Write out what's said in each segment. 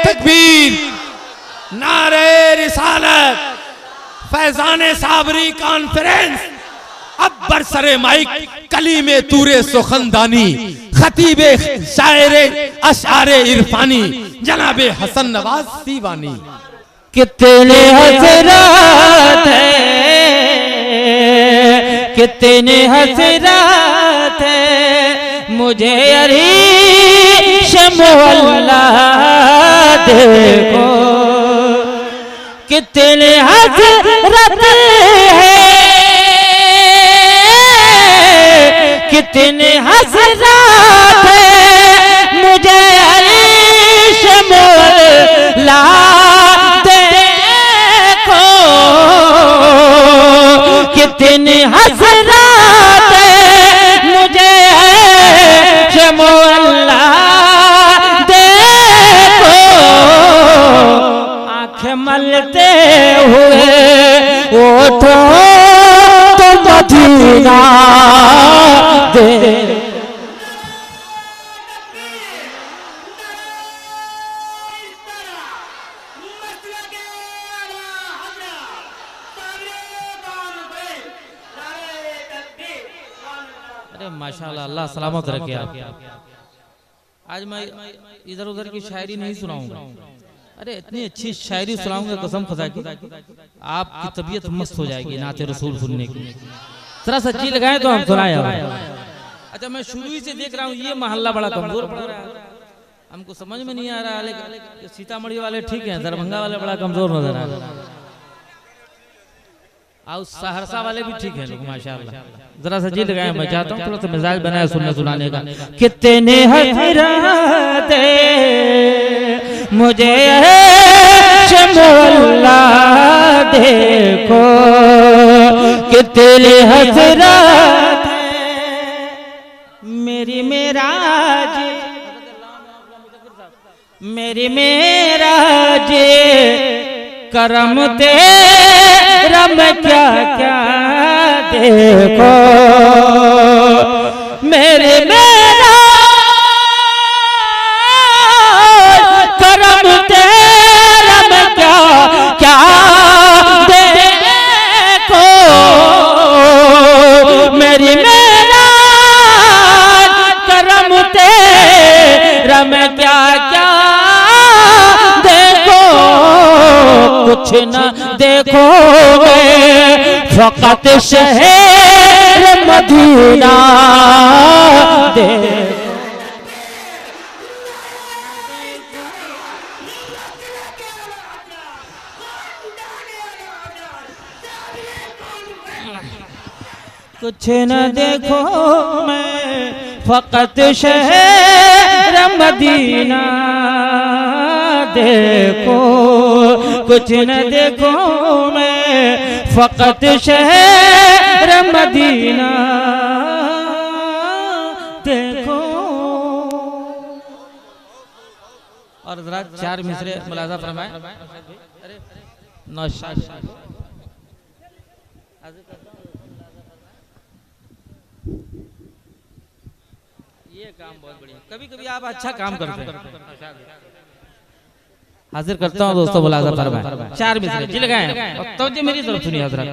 तकबीर, नारे रिसालत, फैजाने साबरी कॉन्फ्रेंस। अब बरसरे माइक कलीमे तूरे सुखनदानी, खतीबे शायरे अशारे इरफानी, जनाबे हसन नवाज दीवानी। कितने हसरत है, कितने हसरत है, मुझे अरीश मोहल्ला देखो। कितने हसरत है, कितने हसरत है, मुझे अरीश मोहल्ला देखो। कितने हसरत है, मुझे अरीश मोहल्ला देखो। आँखें मलते हुए उठो तो मदीना दे। अरे माशाल्लाह, अल्लाह सलामत रखे आप। आज मैं इधर उधर की शायरी नहीं सुनाऊंगा, अरे इतनी अच्छी शायरी सुनाऊंगा कसम खुदा की, आपकी तबीयत मस्त हो जाएगी नाते रसूल सुनने की। जरा सच्ची लगाए तो हम सुनाए। अच्छा, मैं शुरू ही से देख रहा हूँ ये मोहल्ला बड़ा कमजोर पड़ रहा है, हमको समझ में नहीं आ रहा है। लेकिन सीतामढ़ी वाले ठीक है, दरभंगा वाले बड़ा कमजोर नजर आ रहा है, और सहरसा वाले भी ठीक है लोग माशाल्लाह। जरा सा जी लगाए, मैं चाहता हूँ थोड़ा सा मिजाज बनाया सुनने सुनाने का। कितने हसरत मुझे मोहल्ला देखो। कितने हसरत मेरी मेराज, मेरी मेराज, करम तेरा मैं क्या क्या देखो। मेरे मेरा करम तेरा मैं क्या क्या देखो। मेरी मेरा करम तेरा मैं क्या क्या देखो। कुछ न देखोगे फकत शहर मदीना दे। कुछ न देखो मैं फकत शहर मदीना देखो। कुछ न देखो मैं फकत शहर मदीना देखो। और जरा चार मिसरे मुलाजा फरमाए। नौशाद ये काम बहुत बढ़िया, कभी कभी आप अच्छा काम करते हैं। हाजिर करता हूँ दोस्तों मुलाजा फरमाए। चार मिसरे जी लगाएं और तवज्जो मेरी तरफ सुनिए हजरत।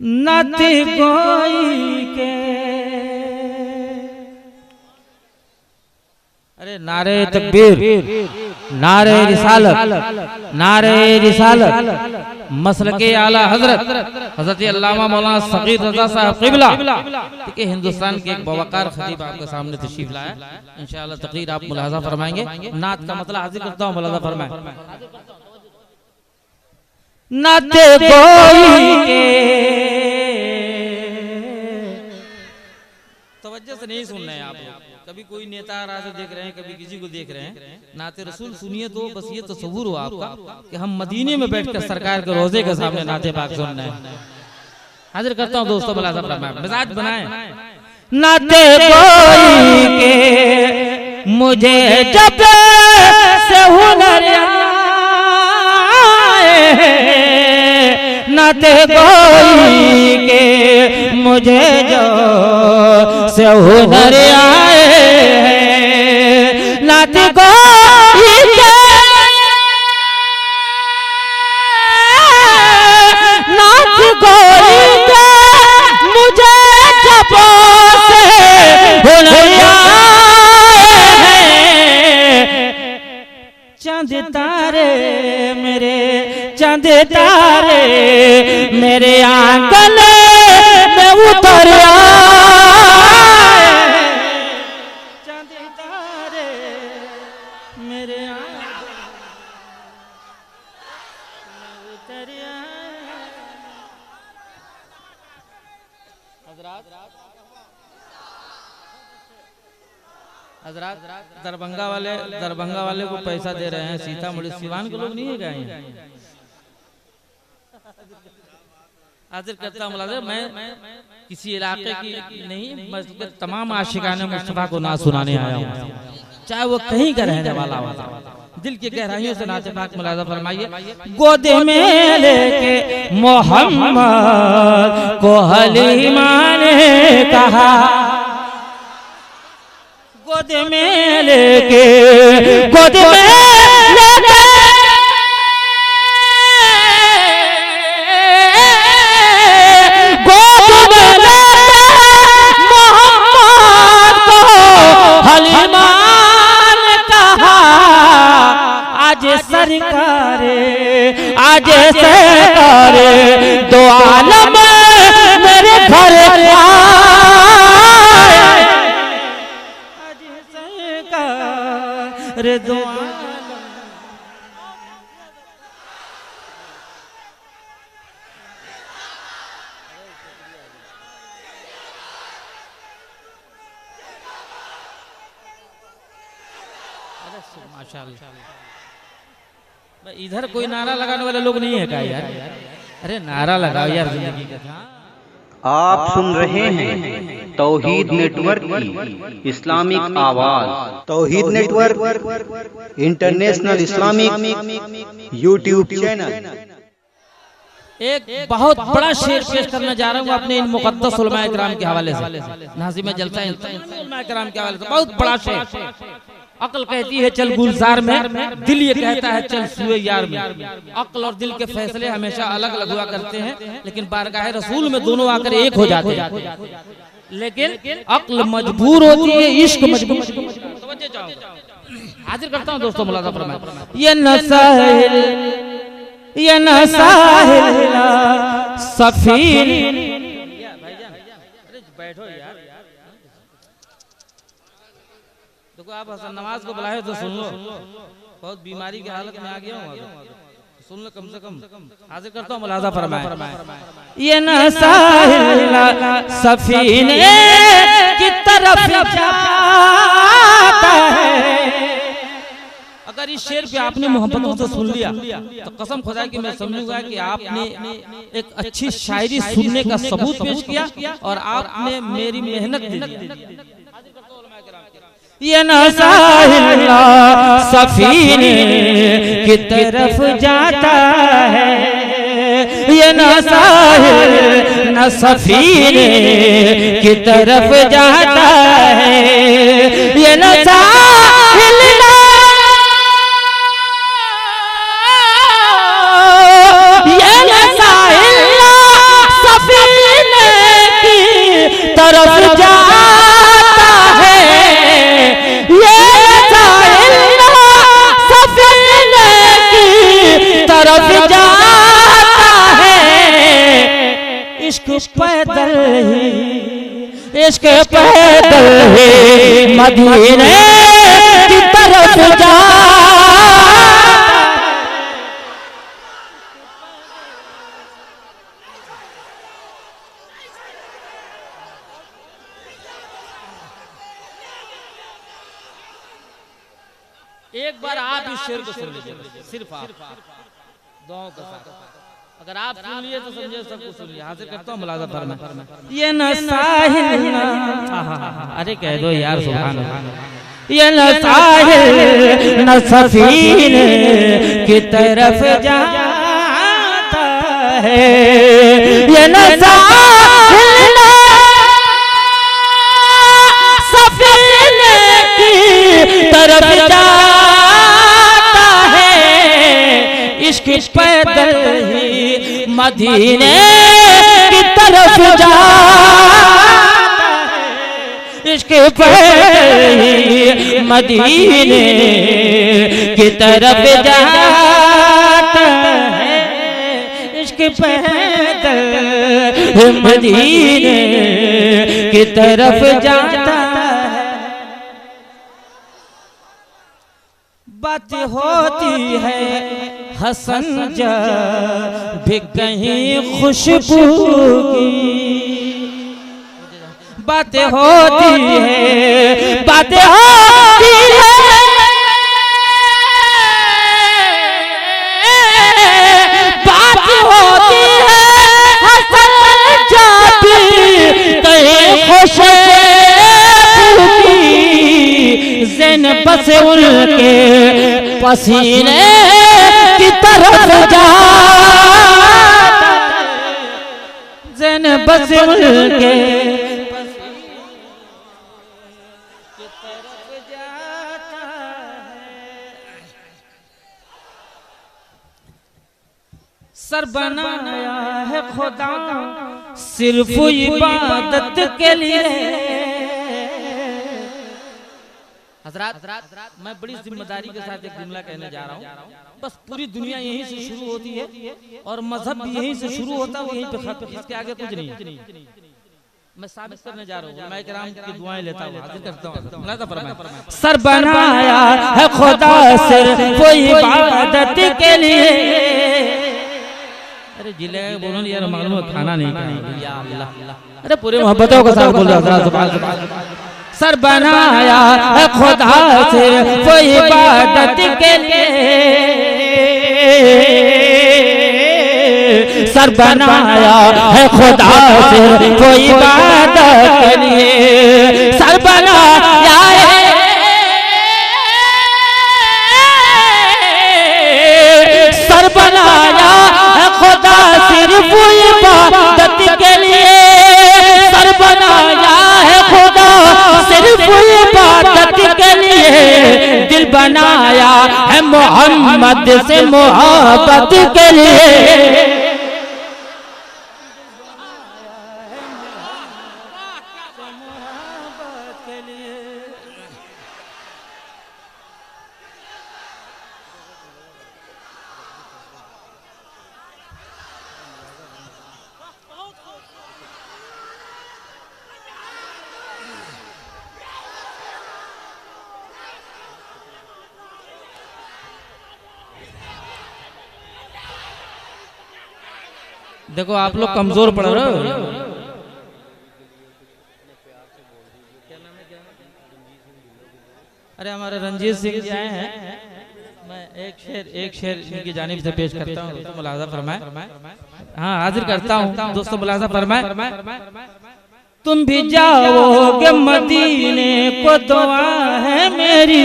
नाते कोई के, अरे नारे तकबीर, नारे रिसालत, नारे रिसालत, मसलके आला हजरत हजरत अल्लामा मौलाना सगीर रजा साहब क़िबला के हिंदुस्तान के एक बवकार खतीब आपके सामने तशरीफ लाया। इंशाअल्लाह तकरीर आप मुलाजा फरमाएंगे। नात का मतलब हाजिर करता हूँ, मुलाजा फरमाएं। नाते कोई के, तवज्जो से नहीं सुन रहे हैं आप लोग। कभी कोई नेता आ रहा है देख रहे हैं, कभी किसी को देख रहे हैं। नाते रसूल सुनिए तो बस ये तसव्वुर हो आपका कि हम मदीने में बैठकर सरकार के रोजे के सामने नाते पाक सुन रहे हैं। हाजिर करता हूँ दोस्तों मुलाजा फरमाएं, मिजाज बनाएं। नाते कोई के मुझे जब से हुनर आए, नाते कोई के मुझे जो से हुनर आए, नाते कोई चंद तारे मेरे चंद तारे मेरे आंगन में उतर आए। चंद तारे मेरे आंगन में उतर आए। हजरात दरभंगा वाले को पैसा दे रहे हैं, सीतामढ़ी सिवान के लोग नहीं है गए। हाजिर करता हूँ मैं किसी इलाके की नहीं, मैं तमाम आशिकाने मुस्तफा को ना सुनाने आया हूँ, चाहे वो कहीं का रहने वाला हो। दिल की गहराइयों से नाते पाक मुलाजा फरमाइए। गोदे में लेके मोहम्मद को हलीमा ने कहा, गोद में लेके गोद में लेके गोद में लेके मोहम्मद को हलीमा ने कहा, आज सरकारे आज सरकारे दो आलम मेरे घर माशाल्लाह। इधर कोई नारा लगाने वाले लोग नहीं है क्या यार? अरे नारा लगाओ यार जिंदगी का। आप सुन रहे हैं तौहीद नेटवर्क की इस्लामिक आवाज। Tauheed network international Islamic YouTube channel. एक बहुत बड़ा शेर पेश करने जा रहा हूँ अपने इन मुक़द्दस उलमाए किराम के हवाले से। नाज़िम जलसा उलमाए किराम के हवाले से बहुत बड़ा शेर। अक्ल कहती है चल गुलजार में, दिल ये कहता है चल सुए यार में। अक्ल और दिल के फैसले हमेशा अलग अलग हुआ करते हैं, लेकिन बारगाह रसूल में दोनों आकर एक हो जाते हैं। लेकिन अक्ल मजबूर होती है, इश्क मजबूर। हाजिर करता हूँ दोस्तों मुलाज़ा फरमाएं। ये नसाहिल सफीन। बैठो यार, देखो आप हसन नमाज को बुलाए तो सुन लो, बहुत बीमारी की हालत में आ गया हूँ, सुन लो कम से कम। हाजिर करता हूँ मुलाज़ा फरमाएं। ये नसाहिल सफीने की तरफ जाता है। अगर इस शेर पे आपने मोहब्बतों से सुन लिया तो कसम खुदा की मैं समझूंगा कि आपने एक अच्छी शायरी सुनने का सबूत पेश किया और आपने मेरी मेहनत दी। ये नसाहिल सफीने की तरफ जाता है, ये नसाहिल न सफीने की तरफ जाता है, ये नसाहिल तरफ जाता है, ये सफीने की तरफ जाता है। इश्क पैदल ही, इश्क पैदल ही मदीने की तरफ जाता। एक बार आप इस शेर को सुन लीजिए, सिर्फ आप दुआओं के साथ। अगर आप सुन लिए तो समझे सबको सुन लिया। हाजिर करता हूँ मुलाज़ा फरमाएं। ये नसाहिल, अरे कह दो यार सुभान अल्लाह। ये नसाहिल न सफीने की तरफ जाता है, ये नसाहिल सफीने की तरफ जाता है। इश्क पैदल ही मदीने की तरफ जाता है, इश्क पे मदीने की तरफ जाता है, इश्क पैदल मदीने की तरफ जाता है। बात होती है हसन जब भी कहीं खुशबू की, बातें होती है, बातें होती है, बात होती है हसन जब भी कहीं खुशबू की। ज़ैनब से उनके पसीने की तरफ जा, ज़ैनब से उनके सर बनाया है खुदा सिर्फ इबादत के लिए। हज़रात मैं बड़ी जिम्मेदारी के साथ एक जुमला कहने जा रहा हूँ। बस पूरी दुनिया यहीं से शुरू होती है और मजहब भी यहीं से शुरू होता है, यहीं पे खत्म, इसके आगे कुछ नहीं। मैं साबित करने जा रहा हूँ, मैं किराम की दुआएं लेता हूँ, हाजिर करता हूँ। सर बनाया है खुदा सिर्फ इबादत के लिए। अरे जिले बोलो ना यार, मालूम है खाना नहीं खाना, या अल्लाह, अरे पूरे मोहब्बतों के साथ बोल रहा। सर बनाया है खुदा सिर्फ इबादत के लिए, सर बनाया है खुदा सिर्फ इबादत के लिए, सर बनाया है, सर बनाया है खुदा सिर्फ इबादत के लिए, सर बनाया है खुदा सिर्फ इबादत के लिए, दिल बनाया है मोहम्मद से मोहब्बत के लिए। देखो आप लोग कमजोर पड़ रहे हो। अरे हमारे रंजीत सिंह जी आए हैं, मैं एक शेर इनकी जानिब से पेश करता हूँ, दोस्तों मुलाजा फरमाए। हाँ हाजिर करता हूँ दोस्तों, मुलाजा फरमाए। तुम भी जाओगे मदीने को दुआ है मेरी।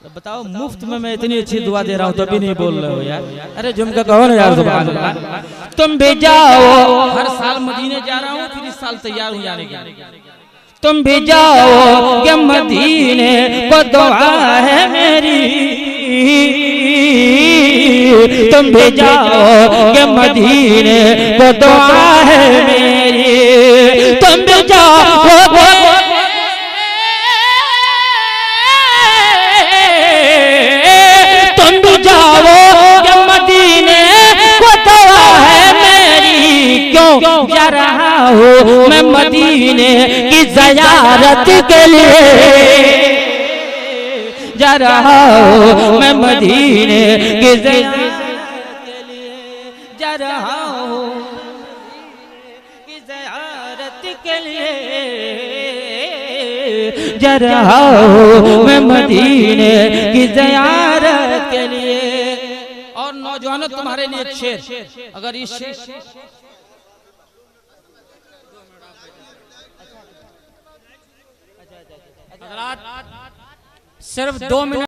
बताओ मुफ्त में मैं इतनी अच्छी दुआ दे रहा हूँ तभी नहीं बोल रहे हो यार। अरे झुमका कहो ना यार, सुभान अल्लाह। तुम भी जाओ, हर साल मदीने जा रहा हूँ, फिर इस साल तैयार हूँ जाने के। तुम भी जाओ कि मदीने को दुआ है मेरी, तुम भी जाओ कि मदीने को दुआ है मेरी, तुम भी जाओ जा रहा हूँ मैं मदीने की ज़ियारत के लिए, जा रहा हूँ मैं मदीने की ज़ियारत के लिए, जा रहा हूँ की ज़ियारत के लिए, जा रहा हूँ मैं मदीने की ज़ियारत के लिए। और नौजवानों तुम्हारे लिए एक शेर, अगर इस शेर सिर्फ 2 मिनट